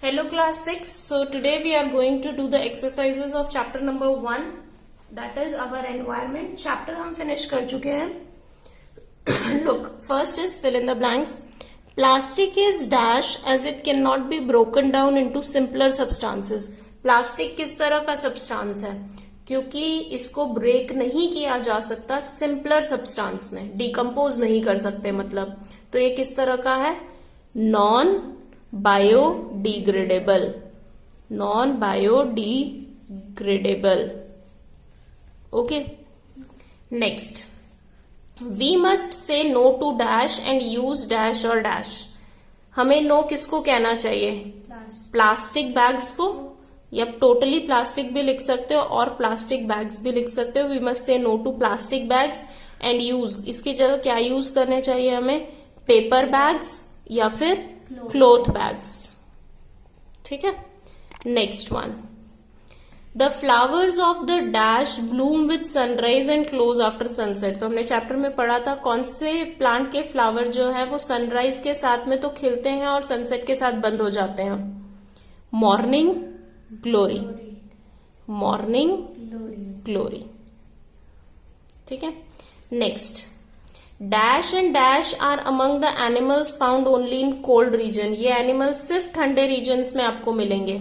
Hello class 6. So today we are going to do the exercises of chapter number 1, that is our environment. Chapter हम finish कर चुके हैं. Look, first is fill in the blanks. Plastic is dash as it cannot be broken down into simpler substances. Plastic किस तरह का substance है? क्योंकि इसको ब्रेक नहीं किया जा सकता सिंपलर सब्सटेंस में, डिकम्पोज नहीं कर सकते मतलब. तो ये किस तरह का है? Non biodegradable. Non biodegradable. Okay. Next, we must say no to dash and use dash और डैश. हमें नो किसको कहना चाहिए? प्लास्टिक बैग्स को, या टोटली प्लास्टिक भी लिख सकते हो और प्लास्टिक बैग्स भी लिख सकते हो. We must say no to plastic bags and use, इसकी जगह क्या यूज करने चाहिए हमें? पेपर बैग्स या फिर क्लोथ बैग्स. ठीक है. Next one, the flowers of the dash Bloom with sunrise and close after sunset. तो हमने चैप्टर में पढ़ा था कौन से प्लांट के फ्लावर जो है वो सनराइज के साथ में तो खिलते हैं और सनसेट के साथ बंद हो जाते हैं. Morning glory. Morning glory. ठीक है. Next, dash and dash are among the animals found only in cold region. ये एनिमल्स सिर्फ ठंडे रीजन्स में आपको मिलेंगे.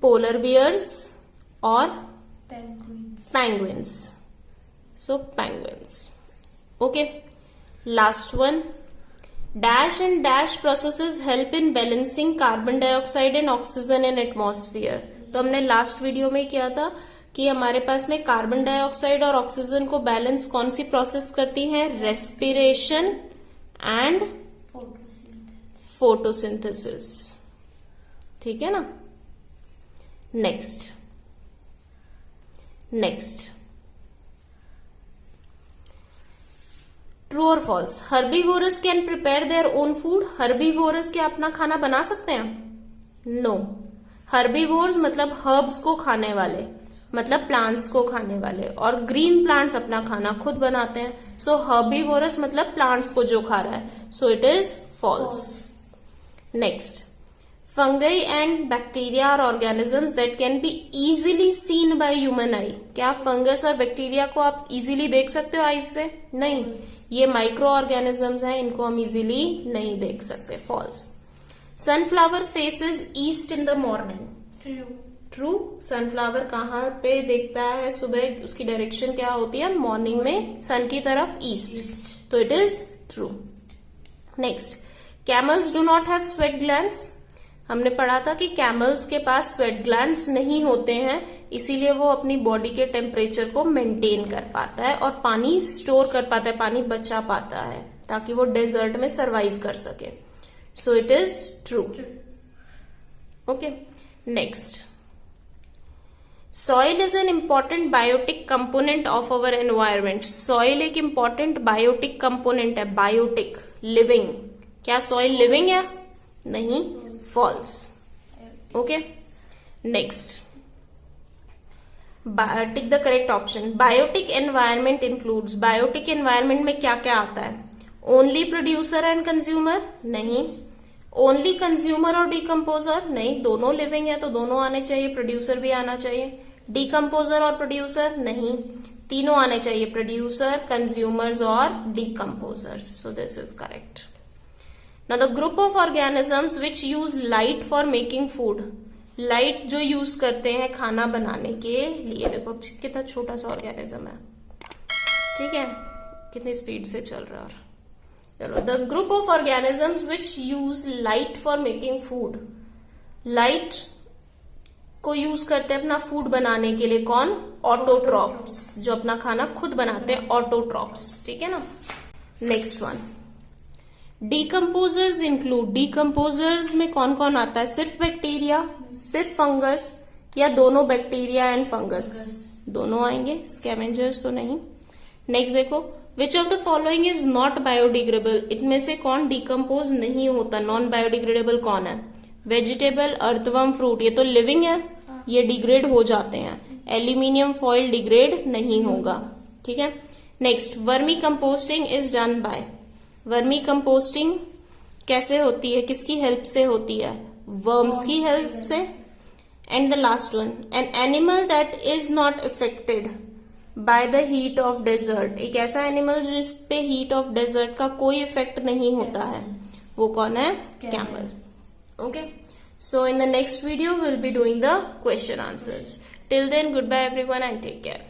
पोलर बियर्स और penguins. So penguins. Okay. Last one, dash and dash processes help in balancing carbon dioxide and oxygen in atmosphere. तो हमने last video में किया था कि हमारे पास में कार्बन डाइऑक्साइड और ऑक्सीजन को बैलेंस कौन सी प्रोसेस करती है? Respiration and photosynthesis. ठीक है ना. नेक्स्ट, ट्रू और false. Herbivores can prepare their own food. Herbivores क्या अपना खाना बना सकते हैं? नो. हर्बीवोर्स मतलब हर्ब्स को खाने वाले, मतलब प्लांट्स को खाने वाले, और ग्रीन प्लांट्स अपना खाना खुद बनाते हैं. सो हर्बीवोरस मतलब प्लांट्स को जो खा रहा है. So it is false. Next, fungi and bacteria are organisms that can be easily seen by human eye. क्या फंगस और बैक्टीरिया को आप इजीली देख सकते हो आईज से? नहीं. ये माइक्रो ऑर्गेनिजम्स हैं, इनको हम इजीली नहीं देख सकते. False. Sunflower faces east in the morning. True. Sunflower कहाँ पे देखता है सुबह? उसकी डायरेक्शन क्या होती है? मॉर्निंग में सन की तरफ ईस्ट. तो it is true. Next, camels do not have sweat glands. हमने पढ़ा था कि कैमल्स के पास स्वेट ग्लैंड्स नहीं होते हैं, इसीलिए वो अपनी बॉडी के टेम्परेचर को मेंटेन कर पाता है और पानी स्टोर कर पाता है, पानी बचा पाता है ताकि वो डेजर्ट में सरवाइव कर सके. So it is true. Okay. Next, soil is an important biotic component of our environment. Soil एक इम्पॉर्टेंट बायोटिक कंपोनेंट है. Biotic, living. क्या सॉइल लिविंग है? नहीं. False. Okay. Next, tick the correct option. Biotic environment includes. Biotic environment में क्या क्या आता है? Only producer and consumer? नहीं. ओनली कंज्यूमर और डिकम्पोजर? नहीं. दोनों लिविंग है तो दोनों आने चाहिए, प्रोड्यूसर भी आना चाहिए. डिकम्पोजर और प्रोड्यूसर? नहीं. तीनों आने चाहिए, प्रोड्यूसर, कंज्यूमर्स और decomposers. So this is correct. Now the group of organisms which use light for making food. Light जो यूज करते हैं खाना बनाने के लिए. देखो कितना छोटा सा ऑर्गेनिज्म है. ठीक है, कितनी स्पीड से चल रहा है. चलो, the group of organisms which use light for making food. Light को यूज करते हैं अपना फूड बनाने के लिए. कौन? ऑटोट्रॉप्स, जो अपना खाना खुद बनाते हैं, ऑटोट्रॉप्स. ठीक है ना. Next one, decomposers include. Decomposers में कौन कौन आता है? सिर्फ बैक्टीरिया, सिर्फ फंगस, या दोनों बैक्टीरिया एंड फंगस? दोनों आएंगे. स्कैवेंजर्स तो नहीं. नेक्स्ट देखो, which of the following is not biodegradable. इनमें से कौन डिकम्पोज नहीं होता? नॉन बायोडिग्रेडेबल कौन है? Vegetable, earthworm, fruit. ये तो लिविंग है, ये डिग्रेड हो जाते हैं. एल्यूमिनियम फॉइल डिग्रेड नहीं होगा. ठीक है. Next, vermi composting is done by. Vermi composting कैसे होती है? किसकी हेल्प से होती है? वर्म्स की हेल्प से। And the last one, an animal that is not affected by the heat of desert, एक ऐसा एनिमल जिसपे हीट ऑफ डेजर्ट का कोई इफेक्ट नहीं होता है, वो कौन है? Camel. Okay, so in the next video we'll be doing the question answers. Till then, goodbye everyone and take care.